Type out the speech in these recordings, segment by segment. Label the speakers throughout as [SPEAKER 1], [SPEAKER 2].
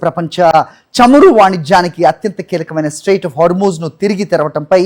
[SPEAKER 1] ప్రపంచ చమురు వాణిజ్యానికి అత్యంత కీలకమైన స్ట్రెయిట్ ఆఫ్ హార్మూజ్ను తిరిగి తెరవటంపై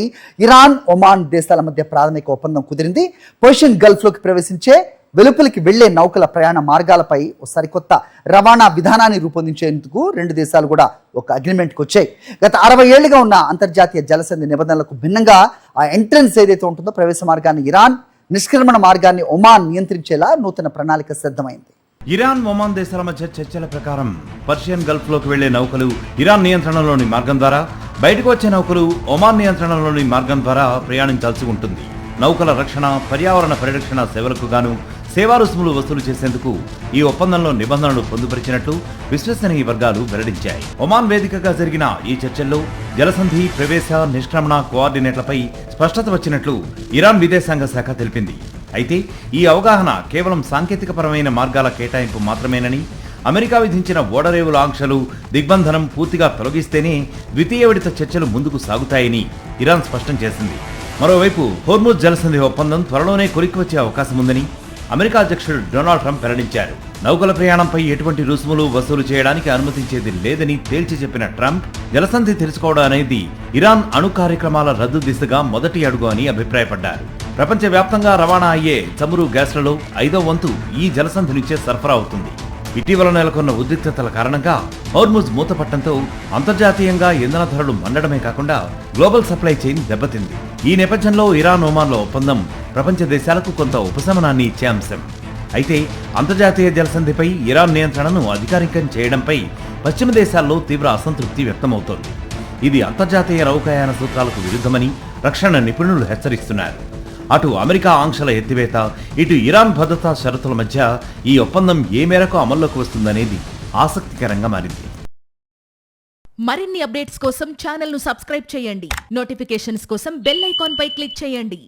[SPEAKER 1] ఇరాన్, ఒమాన్ దేశాల మధ్య ప్రాథమిక ఒప్పందం కుదిరింది. పర్షియన్ గల్ఫ్లోకి ప్రవేశించే, వెలుపలికి వెళ్లే నౌకల ప్రయాణ మార్గాలపై సరికొత్త రవాణా విధానాన్ని రూపొందించేందుకు రెండు దేశాలు కూడా ఒక అగ్రిమెంట్కి వచ్చాయి. గత 60 ఏళ్లుగా ఉన్న అంతర్జాతీయ జలసంధి నిబంధనలకు భిన్నంగా ఆ ఎంట్రన్స్ ఏదైతే ఉంటుందో, ప్రవేశ మార్గాన్ని ఇరాన్, నిష్క్రమణ మార్గాన్ని ఒమాన్ నియంత్రించేలా నూతన ప్రణాళిక సిద్ధమైంది.
[SPEAKER 2] ఇరాన్, ఒమాన్ దేశాల మధ్య చర్చల ప్రకారం పర్షియన్ గల్ఫ్లోకి వెళ్లే నౌకలు ఇరాన్ నియంత్రణలోని మార్గం ద్వారా, బయటకు వచ్చే నౌకలు ఒమాన్ నియంత్రణలోని మార్గం ద్వారా ప్రయాణించాల్సి ఉంటుంది. నౌకల రక్షణ, పర్యావరణ పరిరక్షణ సేవలకు గాను సేవా రుసుములు వసూలు చేసేందుకు ఈ ఒప్పందంలో నిబంధనలు పొందుపరిచినట్లు విశ్వసనీయ వర్గాలు వెల్లడించాయి. ఒమాన్ వేదికగా జరిగిన ఈ చర్చల్లో జలసంధి, ప్రవేశ, నిష్క్రమణ కోఆర్డినేట్లపై స్పష్టత వచ్చినట్లు ఇరాన్ విదేశాంగ శాఖ తెలిపింది. అయితే ఈ అవగాహన కేవలం సాంకేతికపరమైన మార్గాల కేటాయింపు మాత్రమేనని, అమెరికా విధించిన ఓడరేవుల ఆంక్షలు, దిగ్బంధనం పూర్తిగా తొలగిస్తేనే ద్వితీయ విడత చర్చలు ముందుకు సాగుతాయని ఇరాన్ స్పష్టం చేసింది. మరోవైపు హోర్ముజ్ జలసంధి ఒప్పందం త్వరలోనే కొలిక్కి వచ్చే అవకాశం ఉందని అమెరికా అధ్యక్షుడు డొనాల్డ్ ట్రంప్ వెల్లడించారు. నౌకల ప్రయాణంపై ఎటువంటి రుసుములు వసూలు చేయడానికి అనుమతించేది లేదని తేల్చి చెప్పిన ట్రంప్, జలసంధి తెలుసుకోవడం అనేది ఇరాన్ అణు కార్యక్రమాల రద్దు దిశగా మొదటి అడుగు అని అభిప్రాయపడ్డారు. ప్రపంచవ్యాప్తంగా రవాణా అయ్యే చమురు, గ్యాస్లలో 5వ వంతు ఈ జలసంధి నుంచే సరఫరా అవుతుంది. ఇటీవల నెలకొన్న ఉద్రిక్తతల కారణంగా హోర్ముజ్ మూతపట్టడంతో అంతర్జాతీయంగా ఇంధన ధరలు మండడమే కాకుండా గ్లోబల్ సప్లై చైన్ దెబ్బతింది. ఈ నేపథ్యంలో ఇరాన్, ఒమాన్ల ఒప్పందం ప్రపంచ దేశాలకు కొంత ఉపశమనాన్ని ఇచ్చే అంశం. అయితే అంతర్జాతీయ జలసంధిపై ఇరాన్ నియంత్రణను అధికారికం చేయడంపై పశ్చిమ దేశాల్లో తీవ్ర అసంతృప్తి వ్యక్తమవుతోంది. ఇది అంతర్జాతీయ నౌకాయాన సూత్రాలకు విరుద్ధమని రక్షణ నిపుణులు హెచ్చరిస్తున్నారు. అటు అమెరికా ఆంక్షల ఎత్తివేత, ఇటు ఇరాన్ భద్రతా షరతుల మధ్య ఈ ఒప్పందం ఏ మేరకు అమల్లోకి వస్తుందనేది ఆసక్తికరంగా మారింది.
[SPEAKER 3] మరిన్ని అప్డేట్స్ కోసం ఛానల్ను సబ్స్క్రైబ్ చేయండి. నోటిఫికేషన్స్ కోసం బెల్ ఐకాన్ పై క్లిక్ చేయండి.